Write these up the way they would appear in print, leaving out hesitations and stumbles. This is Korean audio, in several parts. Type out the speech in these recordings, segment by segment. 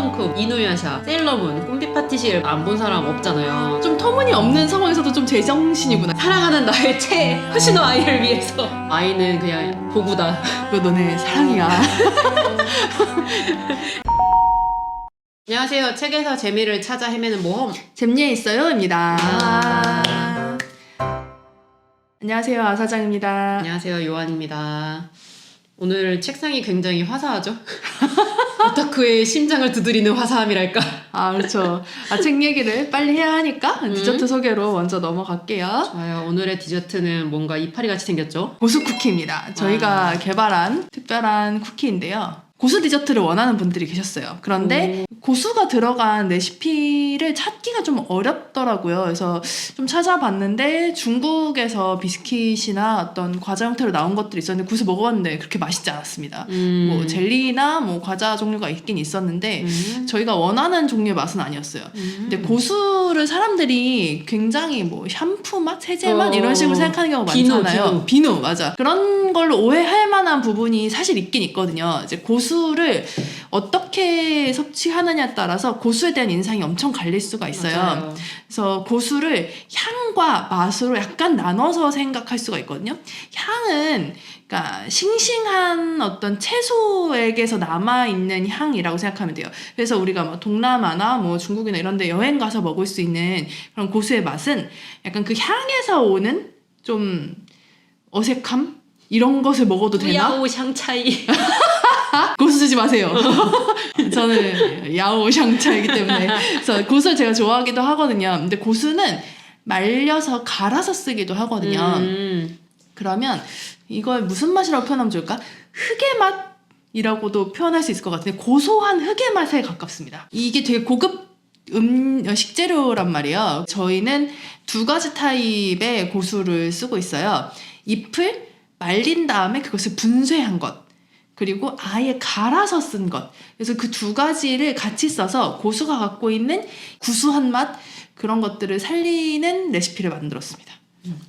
싱덩크, 이누야샤, 세일러문, 꿈비 파티시를 안 본 사람 없잖아요. 좀 터무니없는 상황에서도 좀 제정신이구나. 사랑하는 나의 허신호 아이를 위해서. 아이는 그냥 도구다. 그거 너네 사랑이야. 안녕하세요. 책에서 재미를 찾아 헤매는 모험. 잼니에 있어요입니다. 아. 안녕하세요, 아사장입니다. 안녕하세요. 요한입니다. 오늘 책상이 굉장히 화사하죠? 오타쿠의 심장을 두드리는 화사함이랄까? 아, 그렇죠. 책 얘기를 빨리 해야 하니까 디저트 소개로 먼저 넘어갈게요. 좋아요. 오늘의 디저트는 뭔가 이파리 같이 생겼죠? 고수 쿠키입니다. 저희가 개발한 특별한 쿠키인데요. 고수 디저트를 원하는 분들이 계셨어요. 그런데 고수가 들어간 레시피를 찾기가 좀 어렵더라고요. 그래서 좀 찾아봤는데 중국에서 비스킷이나 어떤 과자 형태로 나온 것들이 있었는데 고수 먹어봤는데 그렇게 맛있지 않았습니다. 뭐 젤리나 뭐 과자 종류가 있긴 있었는데 저희가 원하는 종류의 맛은 아니었어요. 근데 고수를 사람들이 굉장히 뭐 샴푸 맛, 세제 맛 이런 식으로 생각하는 경우가 많잖아요. 비누 맞아. 그런 걸로 오해할 만한 부분이 사실 있긴 있거든요. 이제 고수를 어떻게 섭취하느냐에 따라서 고수에 대한 인상이 엄청 갈릴 수가 있어요. 맞아요. 그래서 고수를 향과 맛으로 약간 나눠서 생각할 수가 있거든요. 향은 그러니까 싱싱한 어떤 채소에게서 남아있는 향이라고 생각하면 돼요. 그래서 우리가 뭐 동남아나 뭐 중국이나 이런 데 여행 가서 먹을 수 있는 그런 고수의 맛은 약간 그 향에서 오는 좀 어색함? 이런 것을 먹어도 되나? 야오 샹차이. 고수 쓰지 마세요. 저는 야오 샹차이기 때문에. 그래서 고수를 제가 좋아하기도 하거든요. 근데 고수는 말려서 갈아서 쓰기도 하거든요. 그러면 이걸 무슨 맛이라고 표현하면 좋을까? 흑의 맛이라고도 표현할 수 있을 것 같은데 고소한 흑의 맛에 가깝습니다. 이게 되게 고급 식재료란 말이에요. 저희는 두 가지 타입의 고수를 쓰고 있어요. 잎을 말린 다음에 그것을 분쇄한 것. 그리고 아예 갈아서 쓴 것. 그래서 그 두 가지를 같이 써서 고수가 갖고 있는 구수한 맛 그런 것들을 살리는 레시피를 만들었습니다.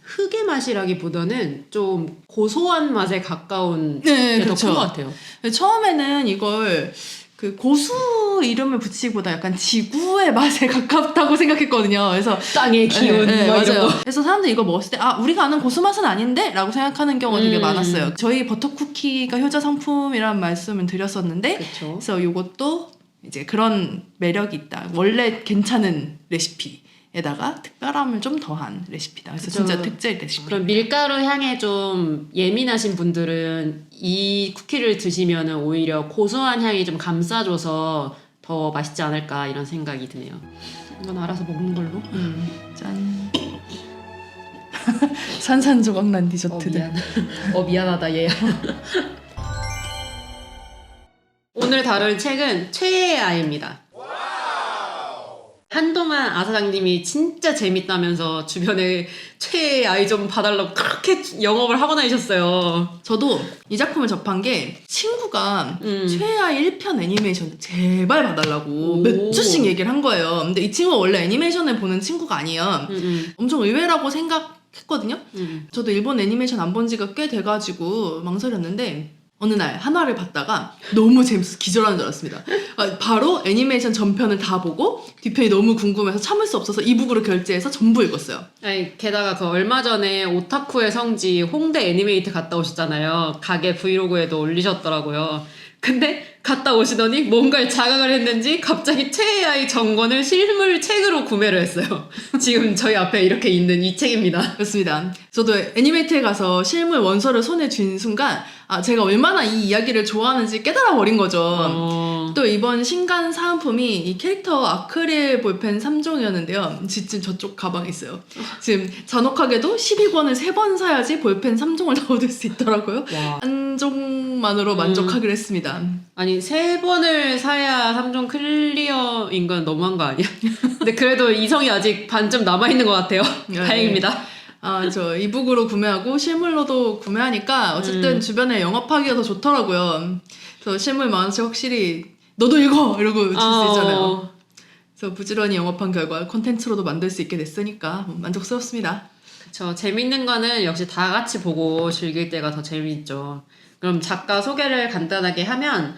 흑의 맛이라기보다는 좀 고소한 맛에 가까운 네, 게 더 그렇죠. 큰 것 같아요. 처음에는 이걸 그 고수 이름을 붙이기보다 약간 지구의 맛에 가깝다고 생각했거든요. 그래서 땅의 기운. 맞아요. 그래서 사람들이 이거 먹었을 때 우리가 아는 고수 맛은 아닌데? 라고 생각하는 경우가 되게 많았어요. 저희 버터쿠키가 효자 상품이라는 말씀을 드렸었는데 그쵸. 그래서 이것도 이제 그런 매력이 있다. 원래 괜찮은 레시피에다가 특별함을 좀 더한 레시피다. 그래서 그쵸. 진짜 특제 레시피. 그럼 밀가루 향에 좀 예민하신 분들은 이 쿠키를 드시면은 오히려 고소한 향이 좀 감싸줘서 더 맛있지 않을까 이런 생각이 드네요. 이건 알아서 먹는 걸로. 짠. 산산조각난 디저트들. 미안하다 얘야. 오늘 다룰 책은 최애의 아이입니다. 한동안 아사장님이 진짜 재밌다면서 주변에 최애의 아이 좀 봐달라고 그렇게 영업을 하고 다니셨어요. 저도 이 작품을 접한 게 친구가 최애아이 1편 애니메이션 제발 봐달라고 몇 주씩 얘기를 한 거예요. 근데 이 친구가 원래 애니메이션을 보는 친구가 아니에요. 엄청 의외라고 생각했거든요. 저도 일본 애니메이션 안 본 지가 꽤 돼가지고 망설였는데 어느 날 하나를 봤다가 너무 재밌어서 기절하는 줄 알았습니다. 바로 애니메이션 전편을 다 보고 뒷편이 너무 궁금해서 참을 수 없어서 이북으로 결제해서 전부 읽었어요. 아니, 게다가 그 얼마 전에 오타쿠의 성지 홍대 애니메이트 갔다 오셨잖아요. 가게 브이로그에도 올리셨더라고요. 근데 갔다 오시더니 뭔가를 자각을 했는지 갑자기 최애의 아이 전권을 실물 책으로 구매를 했어요. 지금 저희 앞에 이렇게 있는 이 책입니다. 그렇습니다. 저도 애니메이트에 가서 실물 원서를 손에 쥔 순간 제가 얼마나 이 이야기를 좋아하는지 깨달아 버린 거죠. 또 이번 신간 사은품이 이 캐릭터 아크릴 볼펜 3종이었는데요. 지금 저쪽 가방에 있어요. 지금 잔혹하게도 12권을 3번 사야지 볼펜 3종을 다 얻을 수 있더라고요. 와. 한 종만으로 만족하기로 했습니다. 아니 3번을 사야 3종 클리어인 건 너무한 거 아니야? 근데 그래도 이성이 아직 반쯤 남아있는 것 같아요. 네. 다행입니다. 저 이북으로 구매하고 실물로도 구매하니까 어쨌든 주변에 영업하기가 더 좋더라고요. 그래서 실물 많으시 확실히 너도 읽어! 이러고 줄 수 있잖아요. 그래서 부지런히 영업한 결과 콘텐츠로도 만들 수 있게 됐으니까 만족스럽습니다. 그쵸. 재밌는 거는 역시 다 같이 보고 즐길 때가 더 재밌죠. 그럼 작가 소개를 간단하게 하면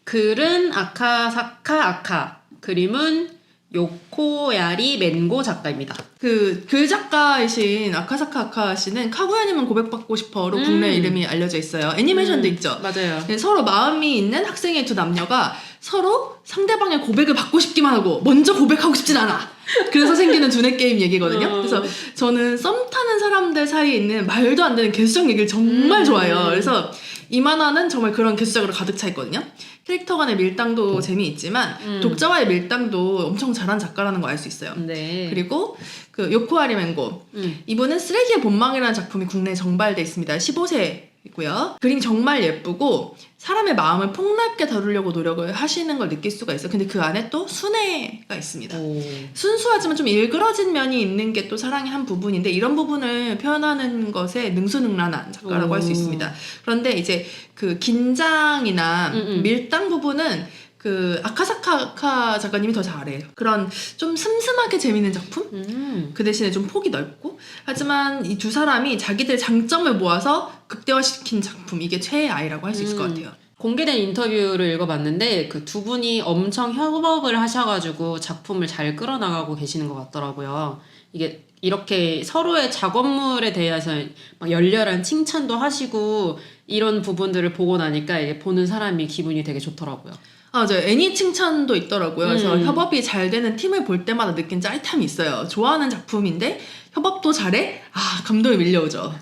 글은 아카사카 아카, 그림은 요코야리 멘고 작가입니다. 그 글 작가이신 아카사카 아카 씨는 카구야님은 고백받고 싶어로 국내 이름이 알려져 있어요. 애니메이션도 있죠. 맞아요. 네, 서로 마음이 있는 학생의 두 남녀가 서로 상대방의 고백을 받고 싶기만 하고 먼저 고백하고 싶진 않아. 그래서 생기는 두뇌 게임 얘기거든요. 그래서 저는 썸 타는 사람들 사이에 있는 말도 안 되는 개수작 얘기를 정말 좋아해요. 그래서 이 만화는 정말 그런 개수작으로 가득 차 있거든요. 캐릭터 간의 밀당도 재미있지만 독자와의 밀당도 엄청 잘한 작가라는 거 알 수 있어요. 네. 그리고 그 요코하리 맹고 이분은 쓰레기의 본망이라는 작품이 국내에 정발돼 있습니다. 15세이고요. 그림이 정말 예쁘고 사람의 마음을 폭넓게 다루려고 노력을 하시는 걸 느낄 수가 있어요. 근데 그 안에 또 순애가 있습니다. 오. 순수하지만 좀 일그러진 면이 있는 게 또 사랑의 한 부분인데 이런 부분을 표현하는 것에 능수능란한 작가라고 할 수 있습니다. 그런데 이제 그 긴장이나 밀당 부분은 그 아카사카 작가님이 더 잘해요. 그런 좀 슴슴하게 재밌는 작품? 그 대신에 좀 폭이 넓고 하지만 이 두 사람이 자기들의 장점을 모아서 극대화시킨 작품 이게 최애 아이라고 할 수 있을 것 같아요. 공개된 인터뷰를 읽어봤는데 그 두 분이 엄청 협업을 하셔가지고 작품을 잘 끌어나가고 계시는 것 같더라고요. 이게 이렇게 서로의 작업물에 대해서 막 열렬한 칭찬도 하시고 이런 부분들을 보고 나니까 이게 보는 사람이 기분이 되게 좋더라고요. 아, 맞아요. 애니 칭찬도 있더라고요. 그래서 협업이 잘 되는 팀을 볼 때마다 느낀 짜릿함이 있어요. 좋아하는 작품인데 협업도 잘해? 아, 감동이 밀려오죠.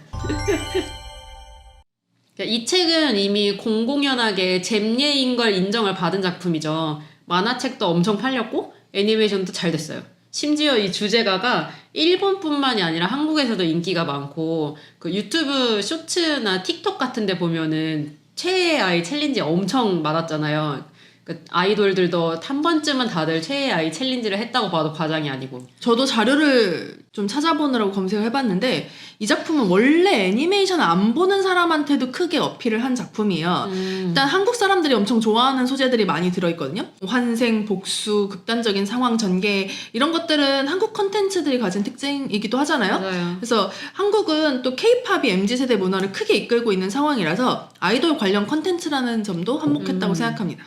이 책은 이미 공공연하게 잼예인 걸 인정을 받은 작품이죠. 만화책도 엄청 팔렸고 애니메이션도 잘 됐어요. 심지어 이 주제가가 일본뿐만이 아니라 한국에서도 인기가 많고 그 유튜브 쇼츠나 틱톡 같은 데 보면은 최애 아이 챌린지 엄청 많았잖아요. 그 아이돌들도 한 번쯤은 다들 최애 아이 챌린지를 했다고 봐도 과장이 아니고. 저도 자료를 좀 찾아보느라고 검색을 해봤는데 이 작품은 원래 애니메이션을 안 보는 사람한테도 크게 어필을 한 작품이에요. 일단 한국 사람들이 엄청 좋아하는 소재들이 많이 들어있거든요. 환생, 복수, 극단적인 상황 전개 이런 것들은 한국 컨텐츠들이 가진 특징이기도 하잖아요. 맞아요. 그래서 한국은 또 K-팝이 MZ세대 문화를 크게 이끌고 있는 상황이라서 아이돌 관련 컨텐츠라는 점도 한몫했다고 생각합니다.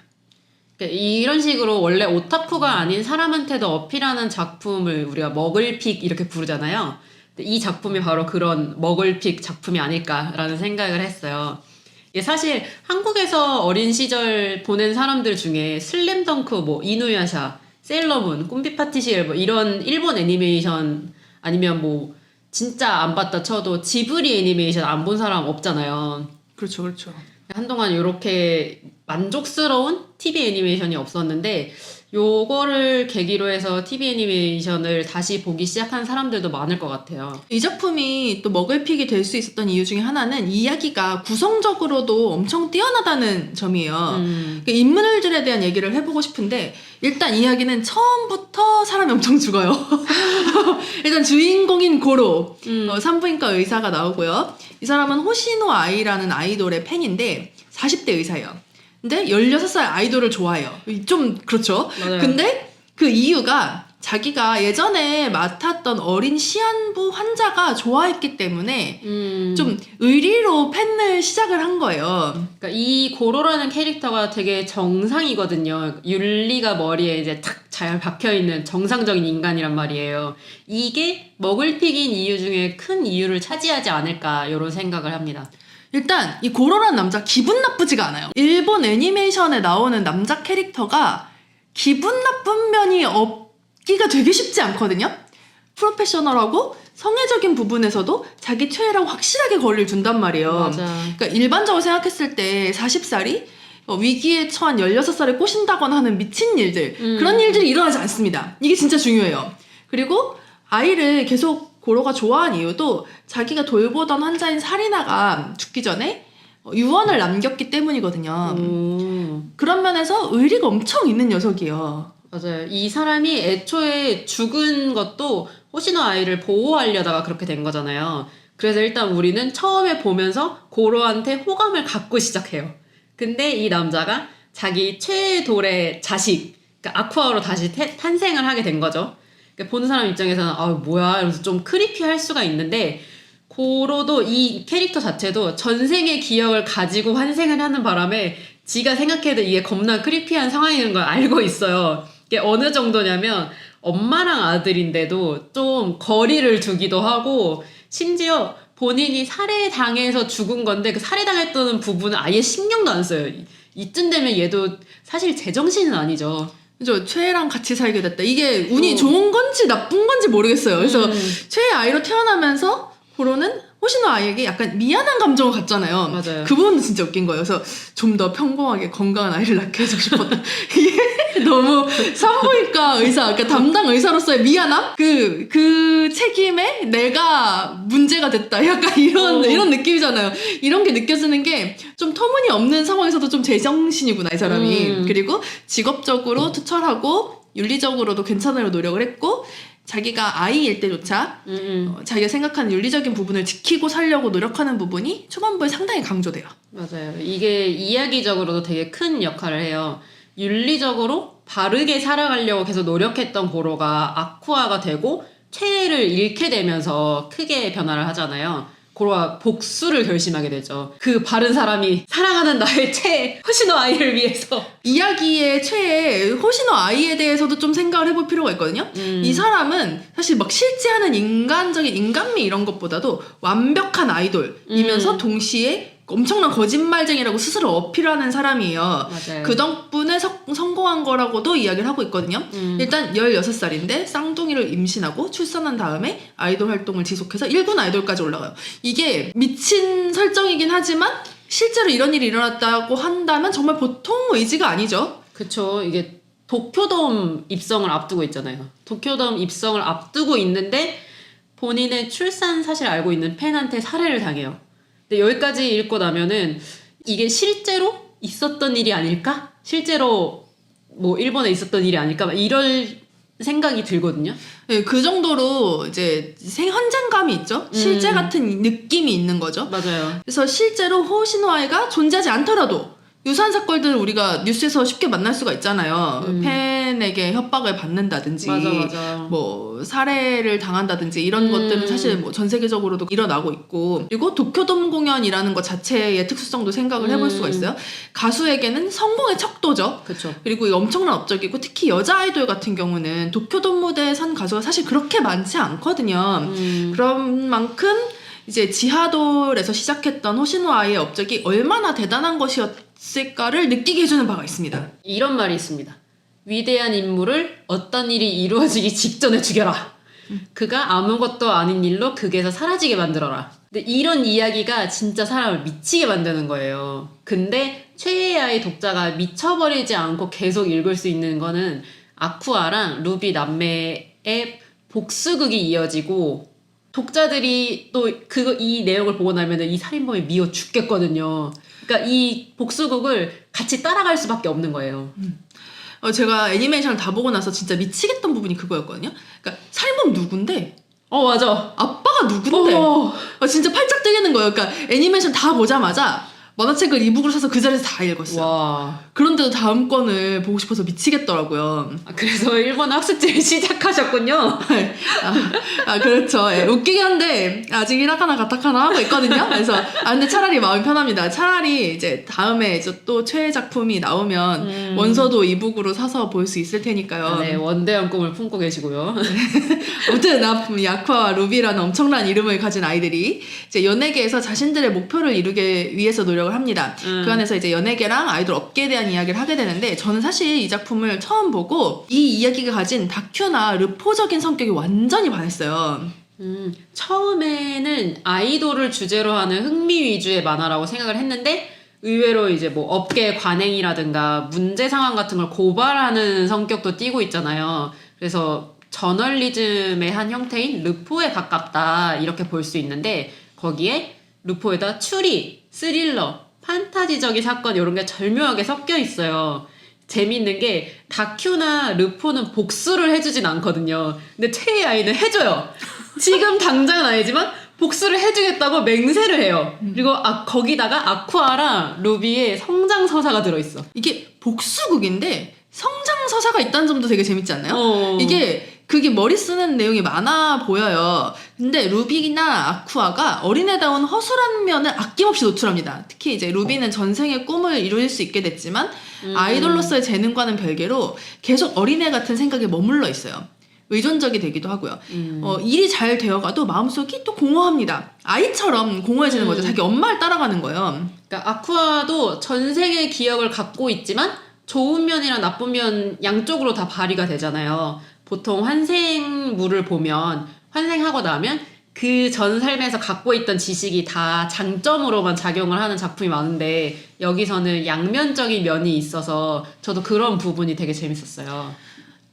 이런 식으로 원래 오타쿠가 아닌 사람한테도 어필하는 작품을 우리가 먹을픽 이렇게 부르잖아요. 근데 이 작품이 바로 그런 먹을픽 작품이 아닐까라는 생각을 했어요. 이게 사실 한국에서 어린 시절 보낸 사람들 중에 슬램덩크, 뭐 이누야샤, 세일러문, 꿈비 파티시엘 뭐 이런 일본 애니메이션 아니면 뭐 진짜 안 봤다 쳐도 지브리 애니메이션 안 본 사람 없잖아요. 그렇죠, 그렇죠. 한동안 이렇게 만족스러운 TV 애니메이션이 없었는데 요거를 계기로 해서 TV 애니메이션을 다시 보기 시작한 사람들도 많을 것 같아요. 이 작품이 또 먹을픽이 될 수 있었던 이유 중에 하나는 이야기가 구성적으로도 엄청 뛰어나다는 점이에요. 그러니까 인물들에 대한 얘기를 해보고 싶은데 일단 이야기는 처음부터 사람이 엄청 죽어요. 일단 주인공인 고로 산부인과 의사가 나오고요. 이 사람은 호시노 아이라는 아이돌의 팬인데 40대 의사예요. 근데 16살 아이돌을 좋아해요. 좀 그렇죠. 맞아요. 근데 그 이유가 자기가 예전에 맡았던 어린 시한부 환자가 좋아했기 때문에 좀 의리로 팬을 시작을 한 거예요. 그러니까 이 고로라는 캐릭터가 되게 정상이거든요. 윤리가 머리에 이제 탁 잘 박혀있는 정상적인 인간이란 말이에요. 이게 먹을픽인 이유 중에 큰 이유를 차지하지 않을까 이런 생각을 합니다. 일단 이 고로라는 남자 기분 나쁘지가 않아요. 일본 애니메이션에 나오는 남자 캐릭터가 기분 나쁜 면이 없기가 되게 쉽지 않거든요. 프로페셔널하고 성애적인 부분에서도 자기 최애라고 확실하게 거리를 둔단 말이에요. 맞아. 그러니까 일반적으로 생각했을 때 40살이 위기에 처한 16살을 꼬신다거나 하는 미친 일들 그런 일들이 일어나지 않습니다. 이게 진짜 중요해요. 그리고 아이를 계속 고로가 좋아한 이유도 자기가 돌보던 환자인 사리나가 죽기 전에 유언을 남겼기 때문이거든요. 그런 면에서 의리가 엄청 있는 녀석이에요. 맞아요. 이 사람이 애초에 죽은 것도 호시노 아이를 보호하려다가 그렇게 된 거잖아요. 그래서 일단 우리는 처음에 보면서 고로한테 호감을 갖고 시작해요. 근데 이 남자가 자기 최애 돌의 자식, 그러니까 아쿠아로 다시 탄생을 하게 된 거죠. 그러니까 보는 사람 입장에서는 아 뭐야 이러면서 좀 크리피할 수가 있는데 고로도 이 캐릭터 자체도 전생의 기억을 가지고 환생을 하는 바람에 지가 생각해도 이게 겁나 크리피한 상황인 걸 알고 있어요. 이게 어느 정도냐면 엄마랑 아들인데도 좀 거리를 두기도 하고 심지어 본인이 살해당해서 죽은 건데 그 살해당했던 부분은 아예 신경도 안 써요. 이쯤 되면 얘도 사실 제정신은 아니죠. 그죠. 최애랑 같이 살게 됐다. 이게 운이 좋은 건지 나쁜 건지 모르겠어요. 그래서 최애 아이로 태어나면서 고로는 호시노 아이에게 약간 미안한 감정을 갖잖아요. 맞아요. 그 부분도 진짜 웃긴 거예요. 그래서 좀 더 평범하게 건강한 아이를 낳게 해주고 싶었다. 이게 너무 산부인과 의사, 그러니까 담당 의사로서의 미안함? 그 책임에 내가 문제가 됐다. 약간 이런 느낌이잖아요. 이런 게 느껴지는 게 좀 터무니없는 상황에서도 좀 제정신이구나, 이 사람이. 그리고 직업적으로 투철하고 윤리적으로도 괜찮으려 노력을 했고, 자기가 아이일 때조차 자기가 생각하는 윤리적인 부분을 지키고 살려고 노력하는 부분이 초반부에 상당히 강조돼요. 맞아요. 이게 이야기적으로도 되게 큰 역할을 해요. 윤리적으로 바르게 살아가려고 계속 노력했던 고로가 아쿠아가 되고 최애를 잃게 되면서 크게 변화를 하잖아요. 고로가 복수를 결심하게 되죠. 그 바른 사람이 사랑하는 나의 최애 호시노 아이를 위해서. 이야기의 최애 호시노 아이에 대해서도 좀 생각을 해볼 필요가 있거든요. 이 사람은 사실 막 실제 하는 인간적인 인간미 이런 것보다도 완벽한 아이돌이면서 동시에 엄청난 거짓말쟁이라고 스스로 어필하는 사람이에요. 맞아요. 그 덕분에 성공한 거라고도 이야기를 하고 있거든요. 일단 16살인데 쌍둥이를 임신하고 출산한 다음에 아이돌 활동을 지속해서 1군 아이돌까지 올라가요. 이게 미친 설정이긴 하지만 실제로 이런 일이 일어났다고 한다면 정말 보통 의지가 아니죠. 그쵸. 이게 도쿄돔 입성을 앞두고 있잖아요. 도쿄돔 입성을 앞두고 있는데 본인의 출산 사실을 알고 있는 팬한테 살해를 당해요. 근데 여기까지 읽고 나면은 이게 실제로 있었던 일이 아닐까? 실제로 뭐 일본에 있었던 일이 아닐까? 막 이런 생각이 들거든요. 네, 그 정도로 이제 현장감이 있죠. 실제 같은 느낌이 있는 거죠. 맞아요. 그래서 실제로 호시노 아이가 존재하지 않더라도 유사한 사건들을 우리가 뉴스에서 쉽게 만날 수가 있잖아요. 팬에게 협박을 받는다든지, 맞아. 뭐 살해를 당한다든지 이런 것들은 사실 뭐 전 세계적으로도 일어나고 있고, 그리고 도쿄돔 공연이라는 것 자체의 특수성도 생각을 해볼 수가 있어요. 가수에게는 성공의 척도죠. 그쵸. 그리고 이 엄청난 업적이고 특히 여자 아이돌 같은 경우는 도쿄돔 무대에 선 가수가 사실 그렇게 많지 않거든요. 그런 만큼 이제 지하돌에서 시작했던 호시노 아이의 업적이 얼마나 대단한 것이었을까를 느끼게 해주는 바가 있습니다. 이런 말이 있습니다. 위대한 인물을 어떤 일이 이루어지기 직전에 죽여라. 그가 아무것도 아닌 일로 극에서 사라지게 만들어라. 근데 이런 이야기가 진짜 사람을 미치게 만드는 거예요. 근데 최애아의 독자가 미쳐버리지 않고 계속 읽을 수 있는 거는 아쿠아랑 루비 남매의 복수극이 이어지고, 독자들이 또 이 내용을 보고 나면 이 살인범이 미워 죽겠거든요. 그러니까 이 복수극을 같이 따라갈 수밖에 없는 거예요. 제가 애니메이션을 다 보고 나서 진짜 미치겠던 부분이 그거였거든요. 그러니까 살인범 누군데? 맞아. 아빠가 누군데? 진짜 팔짝 뜨겠는 거예요. 그러니까 애니메이션 다 보자마자 만화책을 이북으로 사서 그 자리에서 다 읽었어요. 와. 그런데도 다음 권을 보고 싶어서 미치겠더라고요. 그래서 일본 학습지를 시작하셨군요. 그렇죠. 예, 웃기긴 한데 아직 히라카나 가타카나 하고 있거든요. 그래서 근데 차라리 마음이 편합니다. 차라리 이제 다음에 이제 또 최애 작품이 나오면 원서도 이북으로 사서 볼 수 있을 테니까요. 네, 원대한 꿈을 품고 계시고요. 아무튼 야쿠아와 루비라는 엄청난 이름을 가진 아이들이 이제 연예계에서 자신들의 목표를 이루기 위해서 노력을 합니다. 그 안에서 이제 연예계랑 아이돌 업계에 대한 이야기를 하게 되는데, 저는 사실 이 작품을 처음 보고 이 이야기가 가진 다큐나 르포적인 성격이 완전히 반했어요. 처음에는 아이돌을 주제로 하는 흥미 위주의 만화라고 생각을 했는데, 의외로 이제 뭐 업계 관행이라든가 문제 상황 같은 걸 고발하는 성격도 띠고 있잖아요. 그래서 저널리즘의 한 형태인 르포에 가깝다 이렇게 볼 수 있는데, 거기에 르포에다 추리, 스릴러, 판타지적인 사건 이런 게 절묘하게 섞여 있어요. 재밌는 게 다큐나 르포는 복수를 해주진 않거든요. 근데 최애 아이는 해줘요. 지금 당장은 아니지만 복수를 해주겠다고 맹세를 해요. 그리고 거기다가 아쿠아랑 루비의 성장 서사가 들어있어. 이게 복수극인데 성장 서사가 있다는 점도 되게 재밌지 않나요? 이게 그게 머리 쓰는 내용이 많아 보여요. 근데 루비나 아쿠아가 어린애다운 허술한 면을 아낌없이 노출합니다. 특히 이제 루비는 전생의 꿈을 이룰 수 있게 됐지만 아이돌로서의 재능과는 별개로 계속 어린애 같은 생각에 머물러 있어요. 의존적이 되기도 하고요. 일이 잘 되어가도 마음속이 또 공허합니다. 아이처럼 공허해지는 거죠. 자기 엄마를 따라가는 거예요. 그러니까 아쿠아도 전생의 기억을 갖고 있지만 좋은 면이랑 나쁜 면 양쪽으로 다 발휘가 되잖아요. 보통 환생물을 보면 환생하고 나면 그 전 삶에서 갖고 있던 지식이 다 장점으로만 작용을 하는 작품이 많은데 여기서는 양면적인 면이 있어서 저도 그런 부분이 되게 재밌었어요.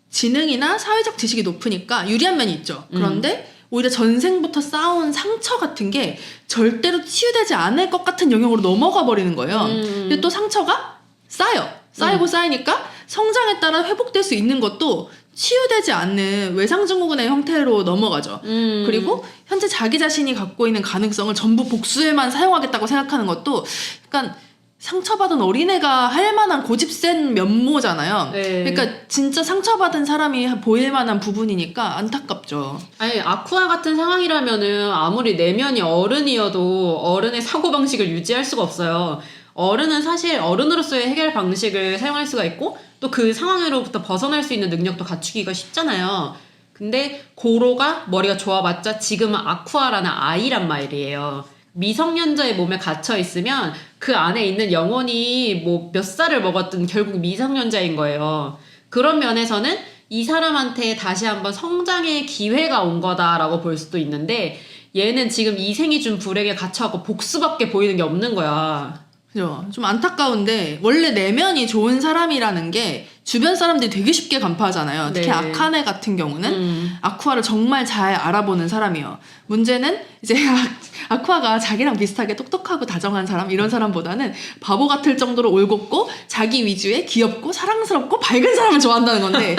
지능이나 사회적 지식이 높으니까 유리한 면이 있죠. 그런데 오히려 전생부터 쌓아온 상처 같은 게 절대로 치유되지 않을 것 같은 영역으로 넘어가 버리는 거예요. 근데 또 상처가 쌓이고 쌓이니까 성장에 따라 회복될 수 있는 것도 치유되지 않는 외상증후군의 형태로 넘어가죠. 그리고 현재 자기 자신이 갖고 있는 가능성을 전부 복수에만 사용하겠다고 생각하는 것도 약간 상처받은 어린애가 할 만한 고집센 면모잖아요. 네. 그러니까 진짜 상처받은 사람이 보일 만한 부분이니까 안타깝죠. 아니 아쿠아 같은 상황이라면은 아무리 내면이 어른이어도 어른의 사고방식을 유지할 수가 없어요. 어른은 사실 어른으로서의 해결 방식을 사용할 수가 있고 또 그 상황으로부터 벗어날 수 있는 능력도 갖추기가 쉽잖아요. 근데 고로가 머리가 좋아봤자 지금은 아쿠아라는 아이란 말이에요. 미성년자의 몸에 갇혀 있으면 그 안에 있는 영혼이 뭐 몇 살을 먹었든 결국 미성년자인 거예요. 그런 면에서는 이 사람한테 다시 한번 성장의 기회가 온 거다라고 볼 수도 있는데 얘는 지금 이 생이 준 불행에 갇혀갖고 복수밖에 보이는 게 없는 거야. 그죠? 좀 안타까운데 원래 내면이 좋은 사람이라는 게 주변 사람들이 되게 쉽게 간파하잖아요. 특히 네. 아카네 같은 경우는 아쿠아를 정말 잘 알아보는 사람이에요. 문제는 이제 아쿠아가 자기랑 비슷하게 똑똑하고 다정한 사람 이런 사람보다는 바보 같을 정도로 올곧고 자기 위주의 귀엽고 사랑스럽고 밝은 사람을 좋아한다는 건데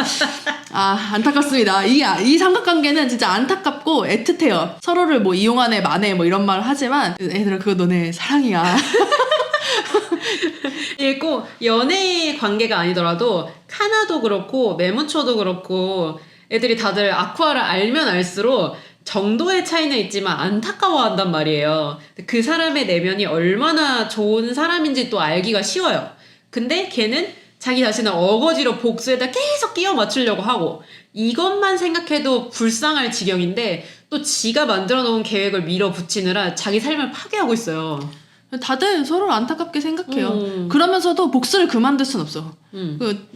안타깝습니다. 이 삼각관계는 진짜 안타깝고 애틋해요. 서로를 뭐 이용하네 마네 뭐 이런 말을 하지만 애들아 그거 너네 사랑이야. 꼭 연애 관계가 아니더라도 카나도 그렇고 메무초도 그렇고 애들이 다들 아쿠아를 알면 알수록 정도의 차이는 있지만 안타까워한단 말이에요. 그 사람의 내면이 얼마나 좋은 사람인지 또 알기가 쉬워요. 근데 걔는 자기 자신을 어거지로 복수에다 계속 끼워 맞추려고 하고 이것만 생각해도 불쌍할 지경인데 또 지가 만들어 놓은 계획을 밀어붙이느라 자기 삶을 파괴하고 있어요. 다들 서로를 안타깝게 생각해요. 그러면서도 복수를 그만둘 순 없어.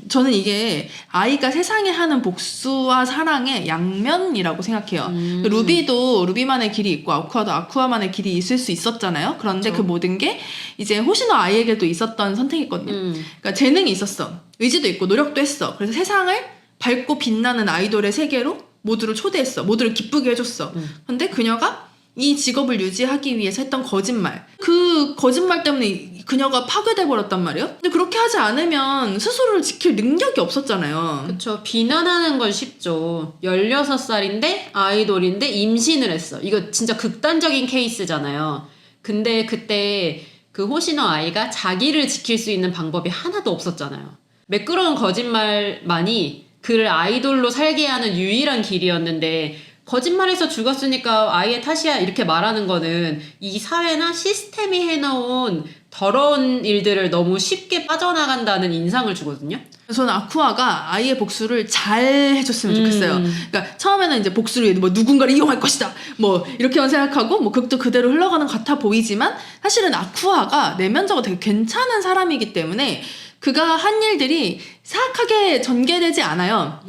저는 이게 아이가 세상에 하는 복수와 사랑의 양면이라고 생각해요. 루비도 루비만의 길이 있고 아쿠아도 아쿠아만의 길이 있을 수 있었잖아요. 그런데 그 모든 게 이제 호시노 아이에게도 있었던 선택이거든요. 그러니까 재능이 있었어. 의지도 있고 노력도 했어. 그래서 세상을 밝고 빛나는 아이돌의 세계로 모두를 초대했어. 모두를 기쁘게 해줬어. 근데 그녀가 이 직업을 유지하기 위해서 했던 거짓말. 그 거짓말 때문에 그녀가 파괴돼 버렸단 말이에요. 근데 그렇게 하지 않으면 스스로를 지킬 능력이 없었잖아요. 그쵸. 비난하는 건 쉽죠. 16살인데 아이돌인데 임신을 했어. 이거 진짜 극단적인 케이스잖아요. 근데 그때 그 호시노 아이가 자기를 지킬 수 있는 방법이 하나도 없었잖아요. 매끄러운 거짓말만이 그를 아이돌로 살게 하는 유일한 길이었는데 거짓말해서 죽었으니까 아이의 탓이야 이렇게 말하는 거는 이 사회나 시스템이 해놓은 더러운 일들을 너무 쉽게 빠져나간다는 인상을 주거든요. 저는 아쿠아가 아이의 복수를 잘 해줬으면 좋겠어요. 그러니까 처음에는 이제 복수를 위해 뭐 누군가를 이용할 것이다 뭐 이렇게만 생각하고 뭐 극도 그대로 흘러가는 것 같아 보이지만 사실은 아쿠아가 내면적으로 되게 괜찮은 사람이기 때문에 그가 한 일들이 사악하게 전개되지 않아요.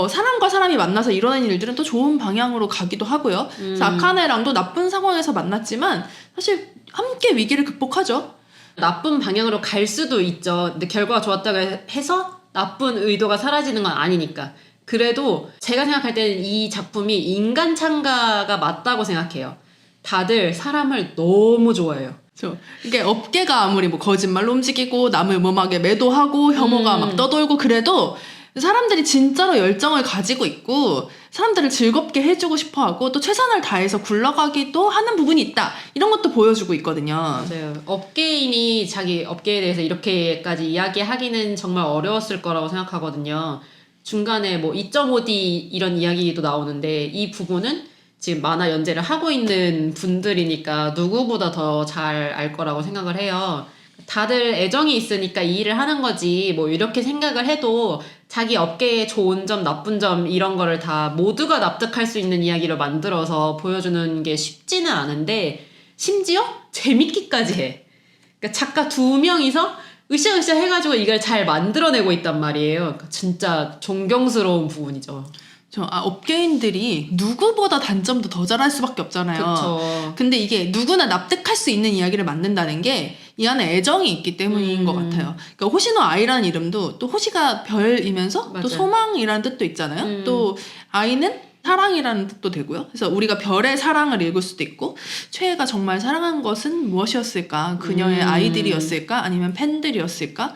사람과 사람이 만나서 일어나는 일들은 또 좋은 방향으로 가기도 하고요. 그래서 아카네랑도 나쁜 상황에서 만났지만 사실 함께 위기를 극복하죠. 나쁜 방향으로 갈 수도 있죠. 근데 결과가 좋았다고 해서 나쁜 의도가 사라지는 건 아니니까. 그래도 제가 생각할 때는 이 작품이 인간 참가가 맞다고 생각해요. 다들 사람을 너무 좋아해요. 이게 업계가 아무리 뭐 거짓말로 움직이고 남을 음험하게 매도하고 혐오가 막 떠돌고 그래도 사람들이 진짜로 열정을 가지고 있고 사람들을 즐겁게 해주고 싶어하고 또 최선을 다해서 굴러가기도 하는 부분이 있다. 이런 것도 보여주고 있거든요. 맞아요. 업계인이 자기 업계에 대해서 이렇게까지 이야기하기는 정말 어려웠을 거라고 생각하거든요. 중간에 뭐 2.5D 이런 이야기도 나오는데 이 부분은 지금 만화 연재를 하고 있는 분들이니까 누구보다 더 잘 알 거라고 생각을 해요. 다들 애정이 있으니까 이 일을 하는 거지 뭐 이렇게 생각을 해도 자기 업계의 좋은 점 나쁜 점 이런 거를 다 모두가 납득할 수 있는 이야기를 만들어서 보여주는 게 쉽지는 않은데 심지어 재밌기까지 해. 그러니까 작가 2명이서 으쌰으쌰 해가지고 이걸 잘 만들어내고 있단 말이에요. 그러니까 진짜 존경스러운 부분이죠. 업계인들이 누구보다 단점도 더 잘할 수밖에 없잖아요. 그쵸. 근데 이게 누구나 납득할 수 있는 이야기를 만든다는 게 이 안에 애정이 있기 때문인 것 같아요. 그러니까 호시노 아이라는 이름도 또 호시가 별이면서 맞아요. 또 소망이라는 뜻도 있잖아요. 또 아이는 사랑이라는 뜻도 되고요. 그래서 우리가 별의 사랑을 읽을 수도 있고 최애가 정말 사랑한 것은 무엇이었을까? 그녀의 아이들이었을까? 아니면 팬들이었을까?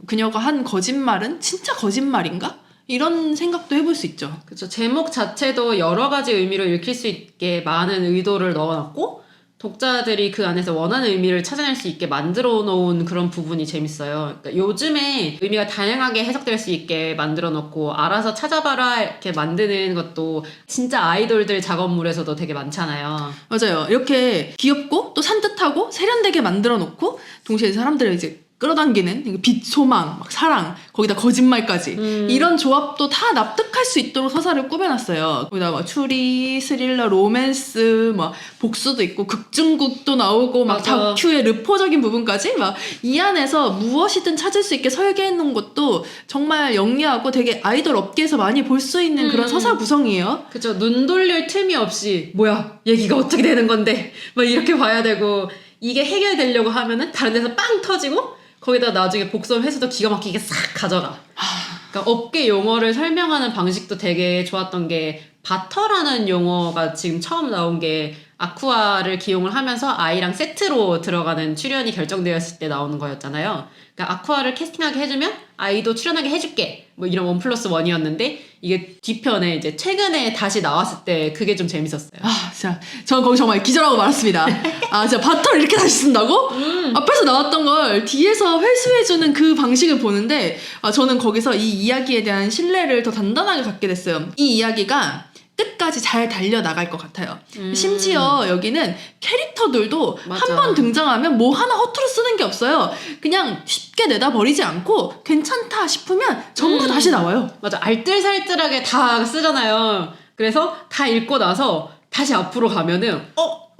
그녀가 한 거짓말은 진짜 거짓말인가? 이런 생각도 해볼 수 있죠. 그쵸. 제목 자체도 여러 가지 의미로 읽힐 수 있게 많은 의도를 넣어놨고 독자들이 그 안에서 원하는 의미를 찾아낼 수 있게 만들어 놓은 그런 부분이 재밌어요. 그러니까 요즘에 의미가 다양하게 해석될 수 있게 만들어 놓고 알아서 찾아봐라 이렇게 만드는 것도 진짜 아이돌들 작업물에서도 되게 많잖아요. 맞아요. 이렇게 귀엽고 또 산뜻하고 세련되게 만들어 놓고 동시에 사람들을 이제 끌어당기는 빛, 소망, 막 사랑, 거기다 거짓말까지 이런 조합도 다 납득할 수 있도록 서사를 꾸며놨어요. 거기다 막 추리, 스릴러, 로맨스, 막 복수도 있고 극중극도 나오고 막 맞아. 다큐의 르포적인 부분까지 막 이 안에서 무엇이든 찾을 수 있게 설계해놓은 것도 정말 영리하고 되게 아이돌 업계에서 많이 볼 수 있는 그런 서사 구성이에요. 그쵸. 눈 돌릴 틈이 없이 뭐야 얘기가 어떻게 되는 건데 막 이렇게 봐야 되고 이게 해결되려고 하면은 다른 데서 빵 터지고 거기다 나중에 복선 회수도 기가 막히게 싹 가져가. 그러니까 업계 용어를 설명하는 방식도 되게 좋았던 게 바터라는 용어가 지금 처음 나온 게 아쿠아를 기용을 하면서 아이랑 세트로 들어가는 출연이 결정되었을 때 나오는 거였잖아요. 그러니까 아쿠아를 캐스팅하게 해주면 아이도 출연하게 해줄게. 뭐 이런 1+1이었는데 이게 뒤편에 이제 최근에 다시 나왔을 때 그게 좀 재밌었어요. 진짜 전 거기 정말 기절하고 말았습니다. 진짜 바터를 이렇게 다시 쓴다고? 앞에서 나왔던 걸 뒤에서 회수해주는 그 방식을 보는데 저는 거기서 이 이야기에 대한 신뢰를 더 단단하게 갖게 됐어요. 이 이야기가 끝까지 잘 달려나갈 것 같아요. 심지어 여기는 캐릭터들도 맞아. 한 번 등장하면 뭐 하나 허투루 쓰는 게 없어요. 그냥 쉽게 내다버리지 않고 괜찮다 싶으면 전부 다시 나와요. 맞아. 알뜰살뜰하게 다 쓰잖아요. 그래서 다 읽고 나서 다시 앞으로 가면은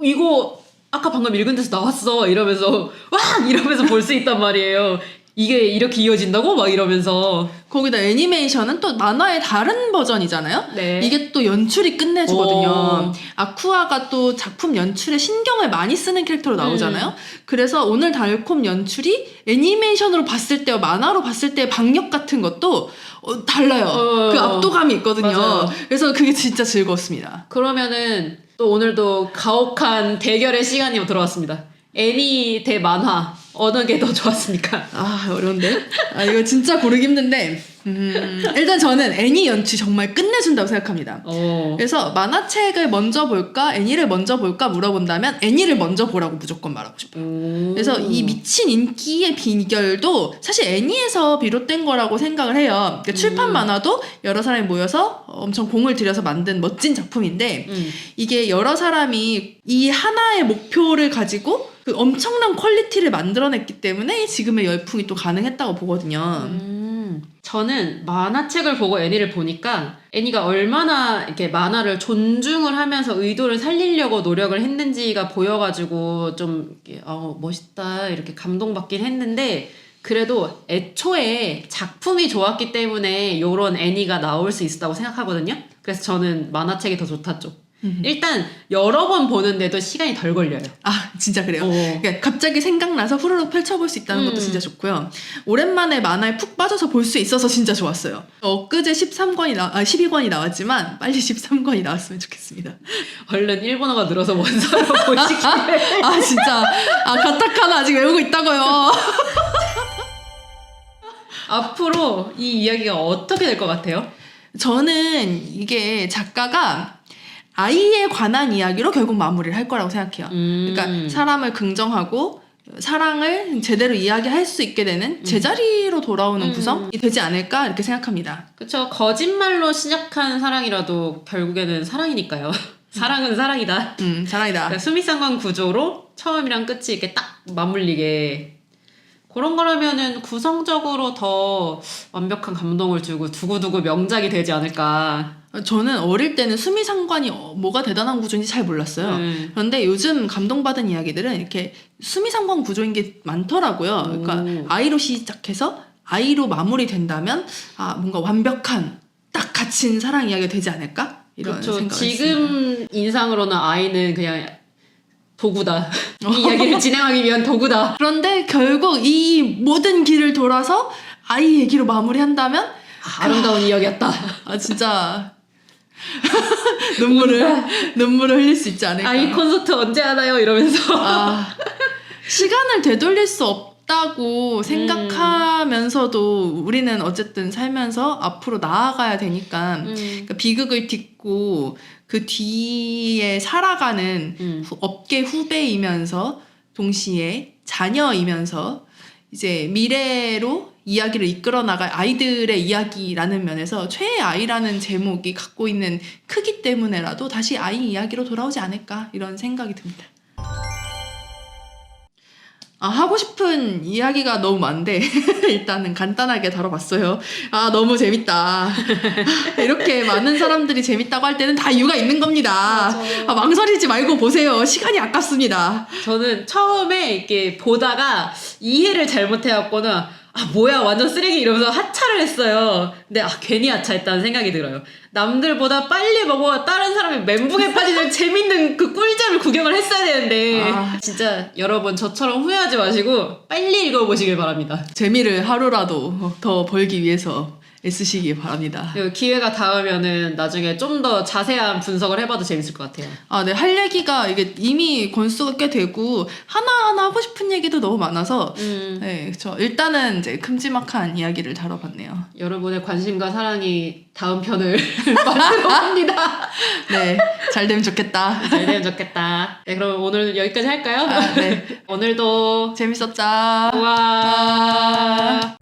이거 아까 방금 읽은 데서 나왔어 이러면서 와 이러면서 볼 수 있단 말이에요. 이게 이렇게 이어진다고? 막 이러면서. 거기다 애니메이션은 또 만화의 다른 버전이잖아요. 네. 이게 또 연출이 끝내주거든요. 오. 아쿠아가 또 작품 연출에 신경을 많이 쓰는 캐릭터로 나오잖아요. 그래서 오늘 달콤 연출이 애니메이션으로 봤을 때와 만화로 봤을 때의 박력 같은 것도 달라요. 그 압도감이 있거든요. 맞아요. 그래서 그게 진짜 즐거웠습니다. 그러면은 또 오늘도 가혹한 대결의 시간이 들어왔습니다. 애니 대 만화 어느 게 더 좋았습니까? 어려운데? 이거 진짜 고르기 힘든데 일단 저는 애니 연출 정말 끝내준다고 생각합니다. 그래서 만화책을 먼저 볼까 애니를 먼저 볼까 물어본다면 애니를 먼저 보라고 무조건 말하고 싶어요. 그래서 이 미친 인기의 비결도 사실 애니에서 비롯된 거라고 생각을 해요. 그러니까 출판 만화도 여러 사람이 모여서 엄청 공을 들여서 만든 멋진 작품인데 이게 여러 사람이 이 하나의 목표를 가지고 그 엄청난 퀄리티를 만들어냈기 때문에 지금의 열풍이 또 가능했다고 보거든요. 저는 만화책을 보고 애니를 보니까 애니가 얼마나 이렇게 만화를 존중을 하면서 의도를 살리려고 노력을 했는지가 보여가지고 좀 멋있다 이렇게 감동받긴 했는데 그래도 애초에 작품이 좋았기 때문에 요런 애니가 나올 수 있었다고 생각하거든요. 그래서 저는 만화책이 더 좋다 쪽. 일단 여러 번 보는데도 시간이 덜 걸려요. 진짜 그래요. 그러니까 갑자기 생각나서 후루룩 펼쳐볼 수 있다는 것도 진짜 좋고요. 오랜만에 만화에 푹 빠져서 볼 수 있어서 진짜 좋았어요. 엊그제 12권이 나왔지만 빨리 13권이 나왔으면 좋겠습니다. 얼른 일본어가 늘어서 원서로 보시기를. 진짜 가타카나 아직 외우고 있다고요. 앞으로 이 이야기가 어떻게 될 것 같아요? 저는 이게 작가가 아이에 관한 이야기로 결국 마무리를 할 거라고 생각해요. 그러니까 사람을 긍정하고 사랑을 제대로 이야기할 수 있게 되는 제자리로 돌아오는 구성이 되지 않을까 이렇게 생각합니다. 그쵸. 거짓말로 시작한 사랑이라도 결국에는 사랑이니까요. 사랑은 사랑이다. 사랑이다. 그러니까 수미상관 구조로 처음이랑 끝이 이렇게 딱 맞물리게 그런 거라면은 구성적으로 더 완벽한 감동을 주고 두고두고 명작이 되지 않을까. 저는 어릴 때는 수미상관이 뭐가 대단한 구조인지 잘 몰랐어요. 그런데 요즘 감동받은 이야기들은 이렇게 수미상관 구조인 게 많더라고요. 그러니까 아이로 시작해서 아이로 마무리된다면 뭔가 완벽한 딱 갇힌 사랑 이야기가 되지 않을까? 이런 그렇죠. 생각을 지금 했습니다. 인상으로는 아이는 그냥 도구다. 이 이야기를 진행하기 위한 도구다. 그런데 결국 이 모든 길을 돌아서 아이 얘기로 마무리한다면 아름다운 이야기였다. 진짜 눈물을 흘릴 수 있지 않을까. 아이 콘서트 언제 하나요? 이러면서. 시간을 되돌릴 수 없다고 생각하면서도 우리는 어쨌든 살면서 앞으로 나아가야 되니까 그러니까 비극을 딛고 그 뒤에 살아가는 업계 후배이면서 동시에 자녀이면서 이제 미래로 이야기를 이끌어 나갈 아이들의 이야기라는 면에서 최애 아이라는 제목이 갖고 있는 크기 때문에라도 다시 아이 이야기로 돌아오지 않을까 이런 생각이 듭니다. 하고 싶은 이야기가 너무 많은데 일단은 간단하게 다뤄봤어요. 너무 재밌다. 이렇게 많은 사람들이 재밌다고 할 때는 다 이유가 있는 겁니다. 망설이지 말고 보세요. 시간이 아깝습니다. 저는 처음에 이렇게 보다가 이해를 잘못해갖고는 뭐야 완전 쓰레기 이러면서 하차를 했어요. 근데 괜히 하차했다는 생각이 들어요. 남들보다 빨리 보고 다른 사람이 멘붕에 빠지는 재밌는 그 꿀잼을 구경을 했어야 되는데 진짜 여러분 저처럼 후회하지 마시고 빨리 읽어보시길 바랍니다. 재미를 하루라도 더 벌기 위해서 애쓰시기 바랍니다. 기회가 닿으면은 나중에 좀 더 자세한 분석을 해봐도 재밌을 것 같아요. 네, 할 얘기가 이게 이미 권수가 꽤 되고 하나하나 하고 싶은 얘기도 너무 많아서 네, 일단은 이제 큼지막한 이야기를 다뤄봤네요. 여러분의 관심과 사랑이 다음 편을 만들어봅니다. 네, 잘 되면 좋겠다. 잘 되면 좋겠다. 네, 그럼 오늘 여기까지 할까요? 네. 오늘도 재밌었자. 우와.